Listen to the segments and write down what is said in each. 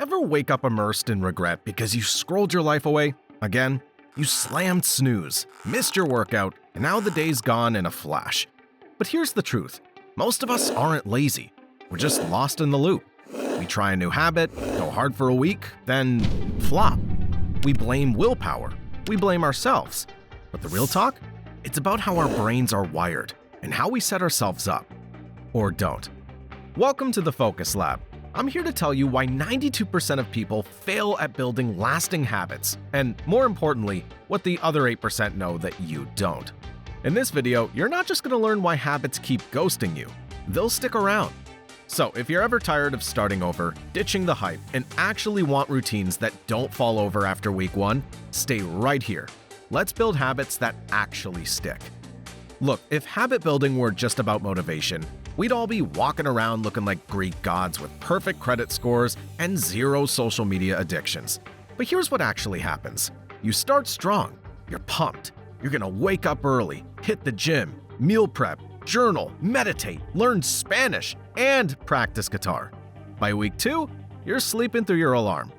Ever wake up immersed in regret because you scrolled your life away? Again, you slammed snooze, missed your workout, and now the day's gone in a flash. But here's the truth. Most of us aren't lazy. We're just lost in the loop. We try a new habit, go hard for a week, then flop. We blame willpower. We blame ourselves. But the real talk? It's about how our brains are wired and how we set ourselves up. Or don't. Welcome to the Focus Lab. I'm here to tell you why 92% of people fail at building lasting habits, and more importantly, what the other 8% know that you don't. In this video, you're not just going to learn why habits keep ghosting you, they'll stick around. So if you're ever tired of starting over, ditching the hype, and actually want routines that don't fall over after week 1, stay right here. Let's build habits that actually stick. Look, if habit building were just about motivation, we'd all be walking around looking like Greek gods with perfect credit scores and zero social media addictions. But here's what actually happens. You start strong. You're pumped. You're gonna wake up early, hit the gym, meal prep, journal, meditate, learn Spanish, and practice guitar. By week 2, you're sleeping through your alarm.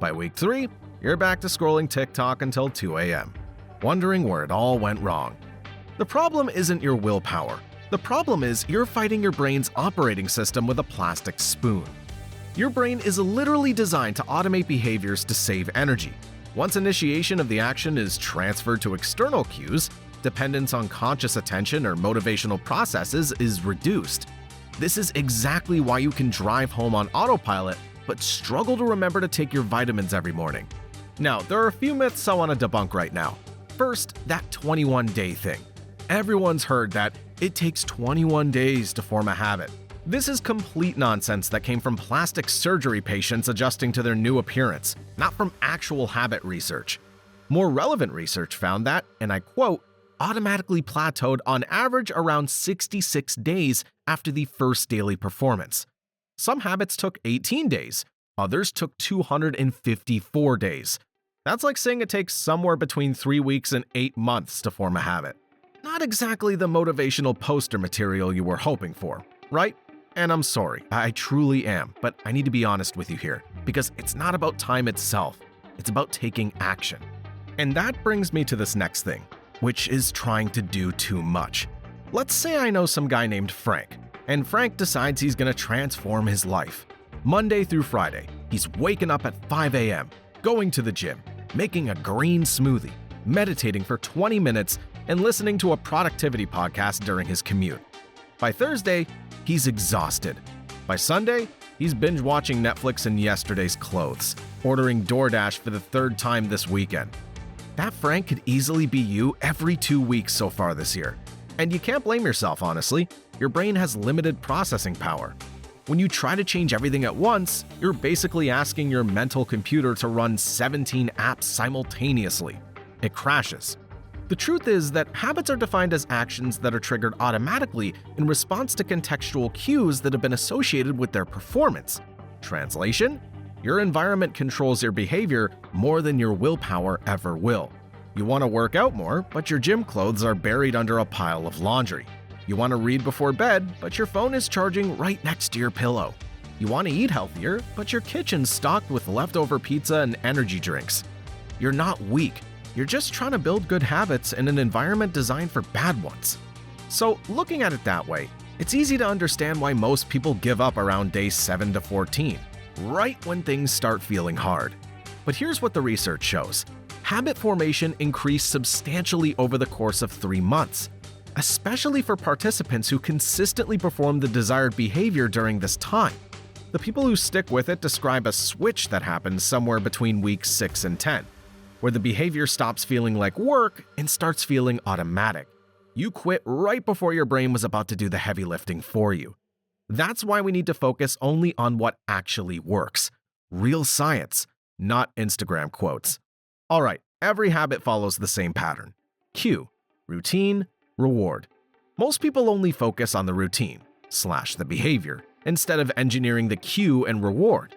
By week 3, you're back to scrolling TikTok until 2 a.m., wondering where it all went wrong. The problem isn't your willpower. The problem is you're fighting your brain's operating system with a plastic spoon. Your brain is literally designed to automate behaviors to save energy. Once initiation of the action is transferred to external cues, dependence on conscious attention or motivational processes is reduced. This is exactly why you can drive home on autopilot but struggle to remember to take your vitamins every morning. Now, there are a few myths I want to debunk right now. First, that 21-day thing. Everyone's heard that it takes 21 days to form a habit. This is complete nonsense that came from plastic surgery patients adjusting to their new appearance, not from actual habit research. More relevant research found that, and I quote, automatically plateaued on average around 66 days after the first daily performance. Some habits took 18 days, others took 254 days. That's like saying it takes somewhere between 3 weeks and 8 months to form a habit. Not exactly the motivational poster material you were hoping for, right? And I'm sorry, I truly am, but I need to be honest with you here, because it's not about time itself, it's about taking action. And that brings me to this next thing, which is trying to do too much. Let's say I know some guy named Frank, and Frank decides he's gonna transform his life. Monday through Friday, he's waking up at 5 a.m., going to the gym, making a green smoothie, meditating for 20 minutes, and listening to a productivity podcast during his commute. By Thursday, he's exhausted. By Sunday, he's binge-watching Netflix in yesterday's clothes, ordering DoorDash for the 3rd time this weekend. That Frank could easily be you every 2 weeks so far this year. And you can't blame yourself, honestly. Your brain has limited processing power. When you try to change everything at once, you're basically asking your mental computer to run 17 apps simultaneously. It crashes. The truth is that habits are defined as actions that are triggered automatically in response to contextual cues that have been associated with their performance. Translation? Your environment controls your behavior more than your willpower ever will. You want to work out more, but your gym clothes are buried under a pile of laundry. You want to read before bed, but your phone is charging right next to your pillow. You want to eat healthier, but your kitchen's stocked with leftover pizza and energy drinks. You're not weak. You're just trying to build good habits in an environment designed for bad ones. So, looking at it that way, it's easy to understand why most people give up around days 7 to 14, right when things start feeling hard. But here's what the research shows. Habit formation increased substantially over the course of 3 months, especially for participants who consistently perform the desired behavior during this time. The people who stick with it describe a switch that happens somewhere between weeks 6 and 10. Where the behavior stops feeling like work and starts feeling automatic. You quit right before your brain was about to do the heavy lifting for you. That's why we need to focus only on what actually works. Real science, not Instagram quotes. All right, every habit follows the same pattern. Cue, routine, reward. Most people only focus on the routine / the behavior instead of engineering the cue and reward.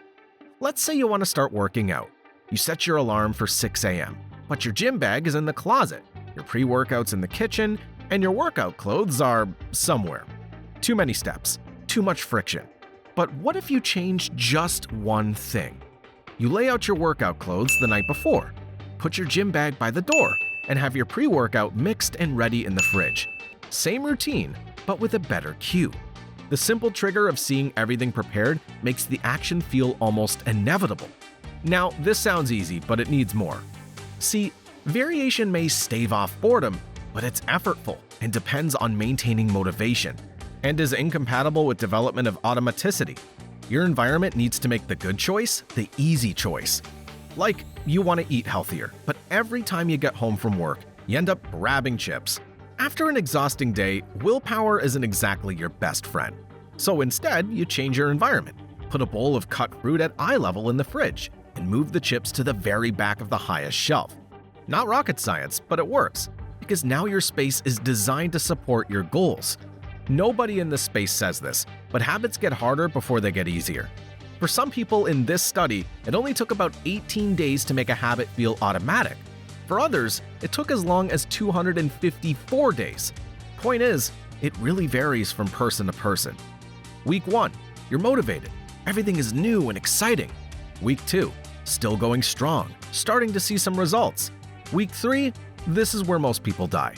Let's say you want to start working out. You set your alarm for 6 a.m., but your gym bag is in the closet, your pre-workout's in the kitchen, and your workout clothes are somewhere. Too many steps, too much friction. But what if you change just one thing? You lay out your workout clothes the night before, put your gym bag by the door, and have your pre-workout mixed and ready in the fridge. Same routine, but with a better cue. The simple trigger of seeing everything prepared makes the action feel almost inevitable. Now, this sounds easy, but it needs more. See, variation may stave off boredom, but it's effortful and depends on maintaining motivation, and is incompatible with development of automaticity. Your environment needs to make the good choice the easy choice. Like, you want to eat healthier, but every time you get home from work, you end up grabbing chips. After an exhausting day, willpower isn't exactly your best friend. So instead, you change your environment. Put a bowl of cut fruit at eye level in the fridge, and move the chips to the very back of the highest shelf. Not rocket science, but it works, because now your space is designed to support your goals. Nobody in this space says this, but habits get harder before they get easier. For some people in this study, it only took about 18 days to make a habit feel automatic. For others, it took as long as 254 days. Point is, it really varies from person to person. Week 1, you're motivated. Everything is new and exciting. Week 2, still going strong, starting to see some results. Week 3, this is where most people die.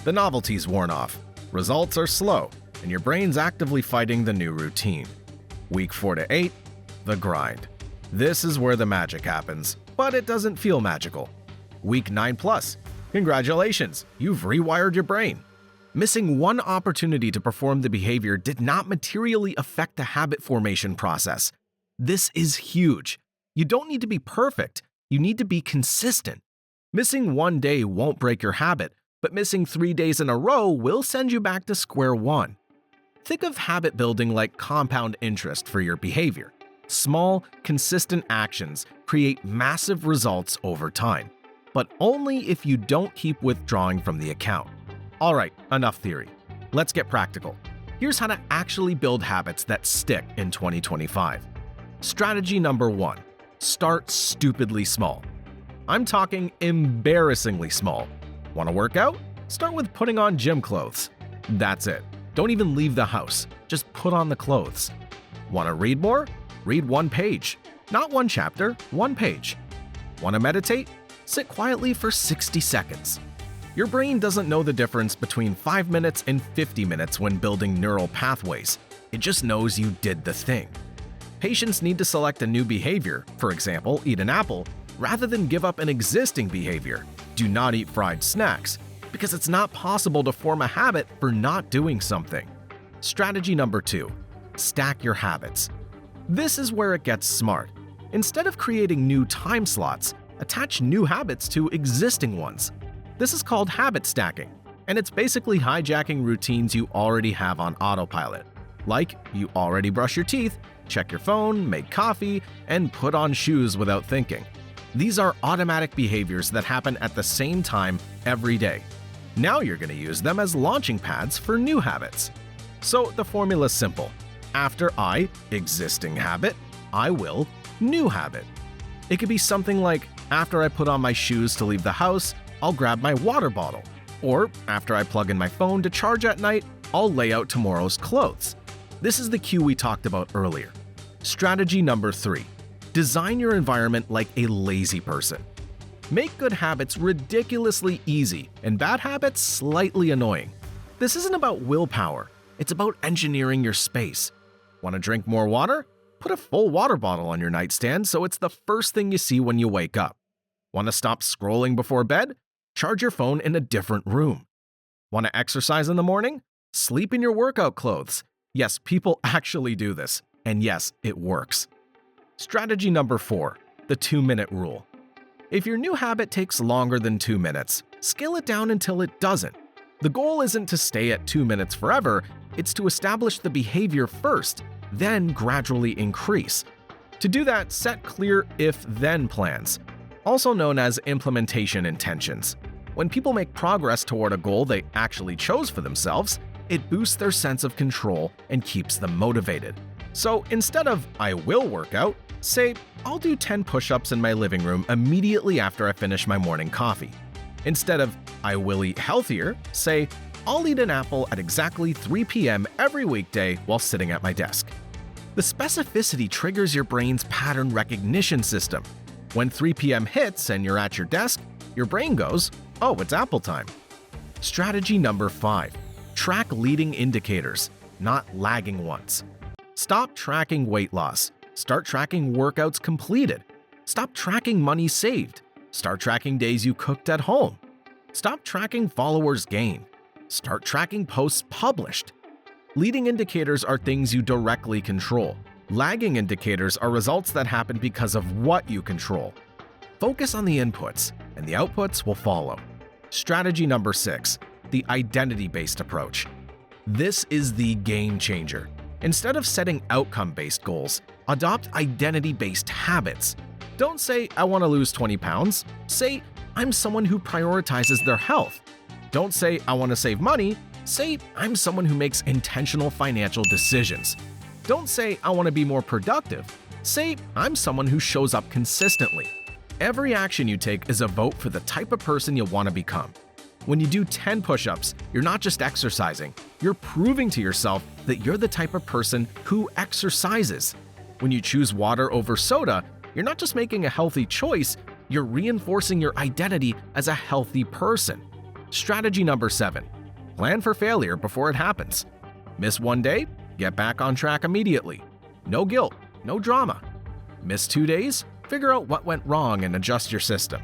The novelty's worn off, results are slow, and your brain's actively fighting the new routine. Week 4 to 8, the grind. This is where the magic happens, but it doesn't feel magical. Week 9 plus, congratulations, you've rewired your brain. Missing one opportunity to perform the behavior did not materially affect the habit formation process. This is huge. You don't need to be perfect, you need to be consistent. Missing one day won't break your habit, but missing 3 days in a row will send you back to square one. Think of habit building like compound interest for your behavior. Small, consistent actions create massive results over time, but only if you don't keep withdrawing from the account. Alright, enough theory. Let's get practical. Here's how to actually build habits that stick in 2025. Strategy number 1. Start stupidly small. I'm talking embarrassingly small. Want to work out? Start with putting on gym clothes. That's it. Don't even leave the house. Just put on the clothes. Want to read more? Read 1 page. Not 1 chapter, 1 page. Want to meditate? Sit quietly for 60 seconds. Your brain doesn't know the difference between 5 minutes and 50 minutes when building neural pathways. It just knows you did the thing. Patients need to select a new behavior, for example, eat an apple, rather than give up an existing behavior. Do not eat fried snacks, because it's not possible to form a habit for not doing something. Strategy number 2. Stack your habits. This is where it gets smart. Instead of creating new time slots, attach new habits to existing ones. This is called habit stacking, and it's basically hijacking routines you already have on autopilot. Like, you already brush your teeth, check your phone, make coffee, and put on shoes without thinking. These are automatic behaviors that happen at the same time every day. Now you're going to use them as launching pads for new habits. So the formula is simple. After I, existing habit, I will, new habit. It could be something like, after I put on my shoes to leave the house, I'll grab my water bottle. Or after I plug in my phone to charge at night, I'll lay out tomorrow's clothes. This is the cue we talked about earlier. Strategy number 3. Design your environment like a lazy person. Make good habits ridiculously easy and bad habits slightly annoying. This isn't about willpower, it's about engineering your space. Want to drink more water? Put a full water bottle on your nightstand so it's the first thing you see when you wake up. Want to stop scrolling before bed? Charge your phone in a different room. Want to exercise in the morning? Sleep in your workout clothes. Yes, people actually do this, and yes, it works. Strategy number 4. The 2-minute rule. If your new habit takes longer than 2 minutes, scale it down until it doesn't. The goal isn't to stay at 2 minutes forever, it's to establish the behavior first, then gradually increase. To do that, set clear if-then plans, also known as implementation intentions. When people make progress toward a goal they actually chose for themselves, it boosts their sense of control and keeps them motivated. So instead of "I will work out," say, "I'll do 10 push-ups in my living room immediately after I finish my morning coffee." Instead of "I will eat healthier," say, "I'll eat an apple at exactly 3 p.m. every weekday while sitting at my desk." The specificity triggers your brain's pattern recognition system. When 3 p.m. hits and you're at your desk, your brain goes, "Oh, it's Apple time." Strategy number 5. Track leading indicators, not lagging ones. Stop tracking weight loss. Start tracking workouts completed. Stop tracking money saved. Start tracking days you cooked at home. Stop tracking followers gained. Start tracking posts published. Leading indicators are things you directly control. Lagging indicators are results that happen because of what you control. Focus on the inputs, and the outputs will follow. Strategy number 6. The identity-based approach. This is the game changer. Instead of setting outcome-based goals, adopt identity-based habits. Don't say, "I want to lose 20 pounds." Say, "I'm someone who prioritizes their health." Don't say, "I want to save money." Say, "I'm someone who makes intentional financial decisions." Don't say, "I want to be more productive." Say, "I'm someone who shows up consistently." Every action you take is a vote for the type of person you want to become. When you do 10 push-ups, you're not just exercising, you're proving to yourself that you're the type of person who exercises. When you choose water over soda, you're not just making a healthy choice, you're reinforcing your identity as a healthy person. Strategy number 7. Plan for failure before it happens. Miss one day? Get back on track immediately. No guilt, no drama. Miss 2 days? Figure out what went wrong and adjust your system.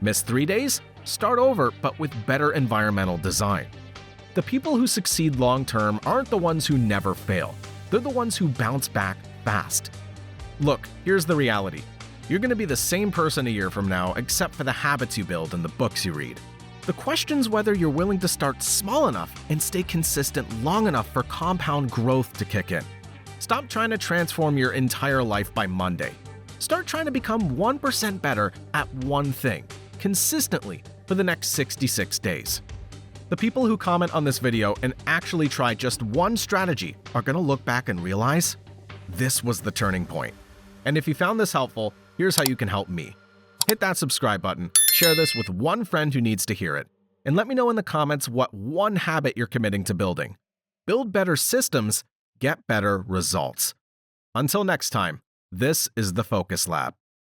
Miss 3 days? Start over, but with better environmental design. The people who succeed long-term aren't the ones who never fail. They're the ones who bounce back fast. Look, here's the reality. You're going to be the same person a year from now, except for the habits you build and the books you read. The question's whether you're willing to start small enough and stay consistent long enough for compound growth to kick in. Stop trying to transform your entire life by Monday. Start trying to become 1% better at one thing, consistently, for the next 66 days. The people who comment on this video and actually try just one strategy are going to look back and realize this was the turning point. And if you found this helpful, here's how you can help me. Hit that subscribe button, share this with one friend who needs to hear it, and let me know in the comments what one habit you're committing to building. Build better systems, get better results. Until next time, this is the Focus Lab.